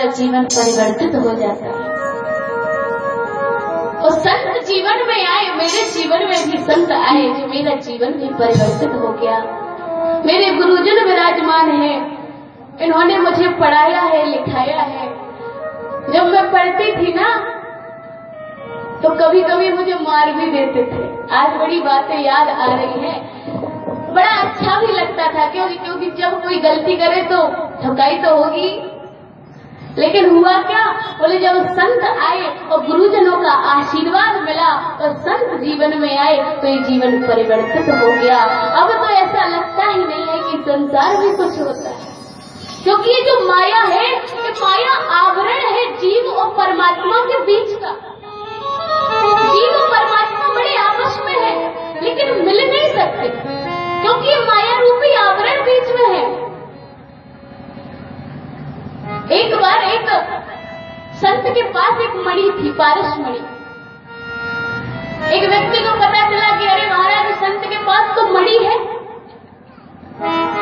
हमारा जीवन परिवर्तित हो जाता है। और संत जीवन में आए, मेरे जीवन में भी संत आए, जो मेरा जीवन भी परिवर्तित हो गया। मेरे गुरुजन विराजमान है, इन्होंने मुझे पढ़ाया है, लिखाया है। जब मैं पढ़ती थी ना तो कभी कभी मुझे मार भी देते थे। आज बड़ी बातें याद आ रही हैं। बड़ा अच्छा भी लगता था, क्योंकि जब कोई गलती करे तो ठुकाई तो होगी। लेकिन हुआ क्या, बोले जब संत आए और गुरुजनों का आशीर्वाद मिला और संत जीवन में आए तो ये जीवन परिवर्तित हो गया। अब तो ऐसा लगता ही नहीं है कि संसार में कुछ होता है, क्योंकि ये जो माया है, ये माया आवरण है जीव और परमात्मा के बीच का। जीव और परमात्मा बड़े आपस में है, लेकिन मिल नहीं सकते, क्योंकि माया रूपी आवरण बीच में है। एक बार एक संत के पास एक मणि थी, पारस मणि। एक व्यक्ति को पता चला कि अरे महाराज, संत के पास तो मणि है।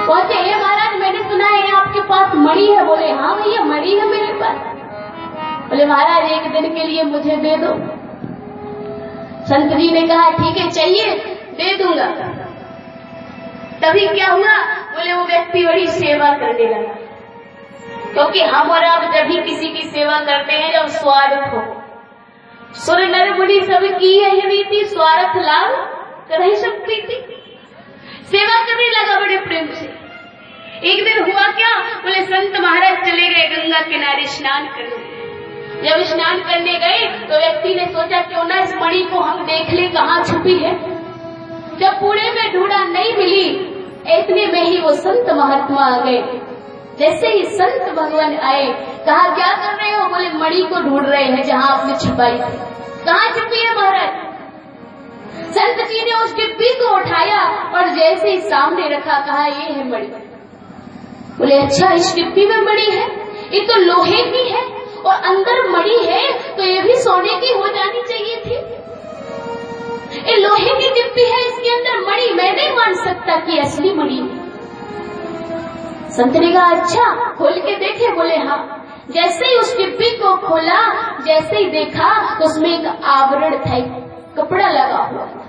पहुंचे, हे महाराज, मैंने सुना है आपके पास मणि है। बोले हाँ भैया, मणि है मेरे पास। बोले महाराज, एक दिन के लिए मुझे दे दो। संत जी ने कहा ठीक है, चाहिए दे दूंगा। तभी क्या हुआ, बोले वो व्यक्ति बड़ी सेवा करने लगा। क्योंकि हम और आप जब भी किसी की सेवा करते हैं जब स्वार्थ हो। सुर नर मुनि सब की है ये रीति, स्वार्थ लाभ कर सब प्रीति। सेवा करने लगा बड़े प्रेम से। एक दिन हुआ क्या, बोले संत महाराज चले गए गंगा किनारे स्नान करने। जब स्नान करने गए तो व्यक्ति ने सोचा क्यों ना इस मणि को हम देख ले कहाँ छुपी है। जब पूरे में ढूंढा, नहीं मिली। इतने में ही वो संत महात्मा आ गए। जैसे ही संत भगवान आए, कहा क्या कर रहे हो। बोले मणि को ढूंढ रहे हैं जहाँ आपने छुपाई थी। कहाँ छुपी है महाराज। संत जी ने उस डिब्बी को उठाया और जैसे ही सामने रखा, कहा ये है मणि। बोले अच्छा, इस डिब्बी में मणि है, ये तो लोहे की है और अंदर मणि है, तो ये भी सोने की हो जानी चाहिए थी। ये लोहे की डिब्बी है, इसके अंदर मणि, मैं नहीं मान सकता कि असली मणि है। संत ने कहा अच्छा, खोल के देखे। बोले हाँ। जैसे ही उस डिब्बी को खोला, जैसे ही देखा तो उसमें एक आवरण था, कपड़ा लगा हुआ था।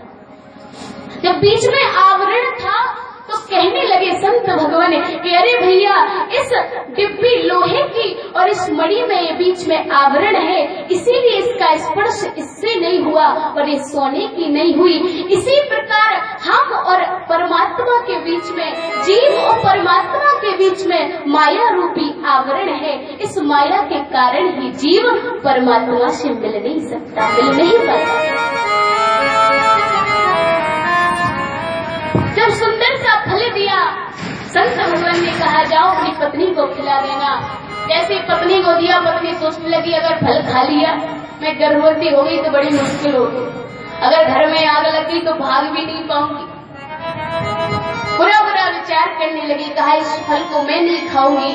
जब बीच में आवरण था तो कहने लगे संत भगवान कि अरे भैया, इस डिब्बी लोहे की और इस मणि में बीच में आवरण है, इसीलिए इसका स्पर्श इससे नहीं हुआ और ये सोने की नहीं हुई। इसी प्रकार हम और परमात्मा के बीच में, जीव और परमात्मा के बीच में माया रूपी आवरण है। इस माया के कारण ही जीव परमात्मा से मिल नहीं सकता, मिल नहीं पाता। जब सुंदर सा फल दिया, संत भगवान ने कहा जाओ अपनी पत्नी को खिला देना। जैसे पत्नी को दिया, पत्नी सोचने लगी अगर फल खा लिया, मैं गर्भवती हो गई तो बड़ी मुश्किल होगी। अगर घर में आग लगी तो भाग भी नहीं पाऊंगी। बुरा बुरा विचार करने लगी, कहा इस फल को मैं नहीं खाऊंगी।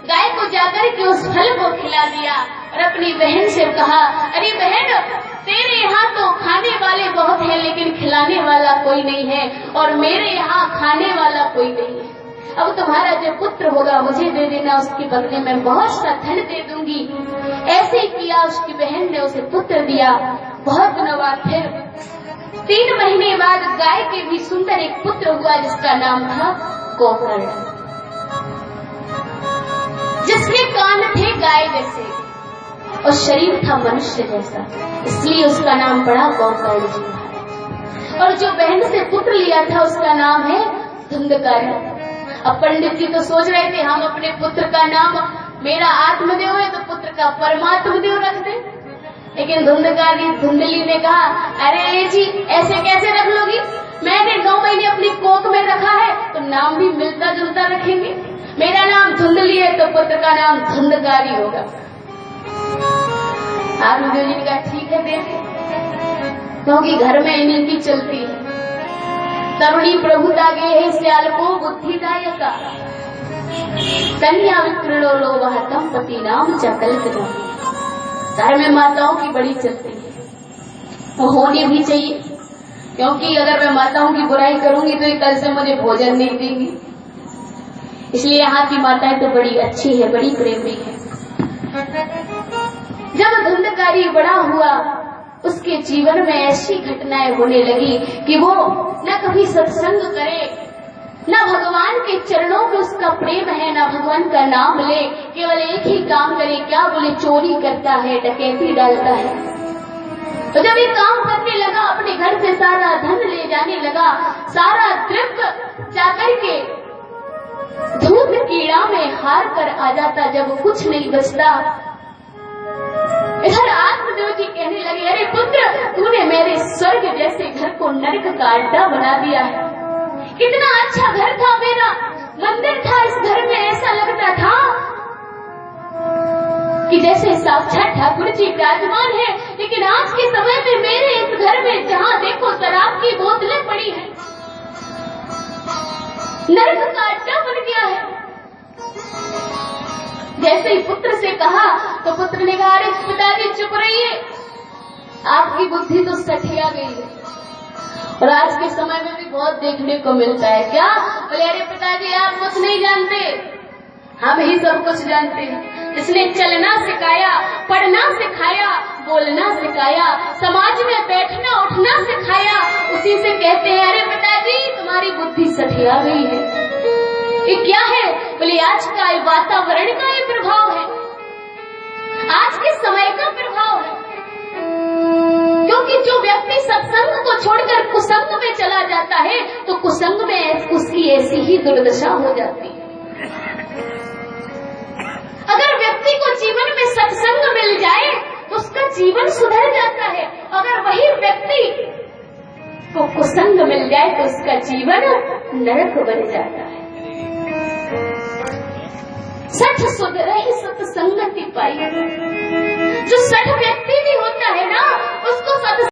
गाय को जाकर के उस फल को खिला दिया और अपनी बहन से कहा अरे बहन, तेरे यहाँ तो खाने वाले बहुत हैं लेकिन खिलाने वाला कोई नहीं है, और मेरे यहाँ खाने वाला कोई नहीं है। अब तुम्हारा जो पुत्र होगा मुझे दे देना, उसके बदले में बहुत सा धन दे दूंगी। ऐसे ही किया, उसकी बहन ने उसे पुत्र दिया। बहुत दिनों बाद फिर 3 महीने बाद गाय के भी सुंदर एक पुत्र हुआ जिसका नाम था गोकर्ण, जिसके कान थे गाय जैसे और शरीर था मनुष्य जैसा, इसलिए उसका नाम पड़ा गोकर्ण जी। और जो बहन से पुत्र लिया था उसका नाम है धुंधकारी। अब पंडित जी तो सोच रहे थे हम अपने पुत्र का नाम, मेरा आत्मदेव है तो पुत्र का परमात्मदेव रख दे। लेकिन धुंधली ने कहा अरे जी ऐसे कैसे रख लोगी, मैंने 9 महीने अपनी कोख में रखा है तो नाम भी मिलता जुलता रखेंगे। मेरा नाम धुंधली है तो पुत्र का नाम धुंधकारी होगा। आत्मदेव जी ने कहा ठीक है दे, क्योंकि घर में इन्हीं की चलती है। तरुणी प्रभुता गे है श्याल को बुद्धिदायका, कन्या विक्रणो लोभहतम पति नाम चकलित। घर में माताओं की बड़ी चलती है, वो होनी भी चाहिए, क्योंकि अगर मैं माताओं की बुराई करूंगी तो ये कल से मुझे भोजन नहीं देंगी। इसलिए यहाँ की माताएं तो बड़ी अच्छी है, बड़ी प्रेमी है। जब धुंधकारी बड़ा हुआ, उसके जीवन में ऐसी घटनाएं होने लगी कि वो न कभी सत्संग करे, न भगवान के चरणों में उसका प्रेम है, न भगवान का नाम ले, केवल एक ही काम करे, क्या बोले, चोरी करता है, डकैती डालता है। तो जब ये काम करने लगा, अपने घर से सारा धन ले जाने लगा, सारा द्रव्य जाकर के धूप कीड़ा में हार कर आ जाता, जब कुछ नहीं बचता। इधर आत्मदेव जी कहने लगे, अरे पुत्र, तूने मेरे स्वर्ग जैसे घर को नरक का अड्डा बना दिया है। कितना अच्छा घर था मेरा, मंदिर था, इस घर में ऐसा लगता था कि जैसे साक्षात ठाकुर जी विराजमान है, लेकिन आज के समय में मेरे इस घर में जहाँ देखो शराब की बोतलें पड़ी है, नरक का अड्डा बन गया है। जैसे ही पुत्र से कहा तो पुत्र ने कहा, अरे पिताजी चुप रहिए, आपकी बुद्धि तो सठिया गई है। और आज के समय में भी बहुत देखने को मिलता है। क्या बोले, अरे पिताजी आप कुछ नहीं जानते, हम ही सब कुछ जानते हैं। जिसने चलना सिखाया, पढ़ना सिखाया, बोलना सिखाया, समाज में बैठना उठना सिखाया, उसी से कहते हैं, अरे पिताजी तुम्हारी बुद्धि सठिया गई है। ये क्या है? बोले, आज का वातावरण का ये प्रभाव है, आज के समय का प्रभाव है। क्योंकि जो व्यक्ति सत्संग को छोड़कर कुसंग में चला जाता है, तो कुसंग में उसकी ऐसी ही दुर्दशा हो जाती है। अगर व्यक्ति को जीवन में सत्संग मिल जाए तो उसका जीवन सुधर जाता है। अगर वही व्यक्ति को कुसंग मिल जाए तो उसका जीवन नरक बन जाता है। सठ सुध रही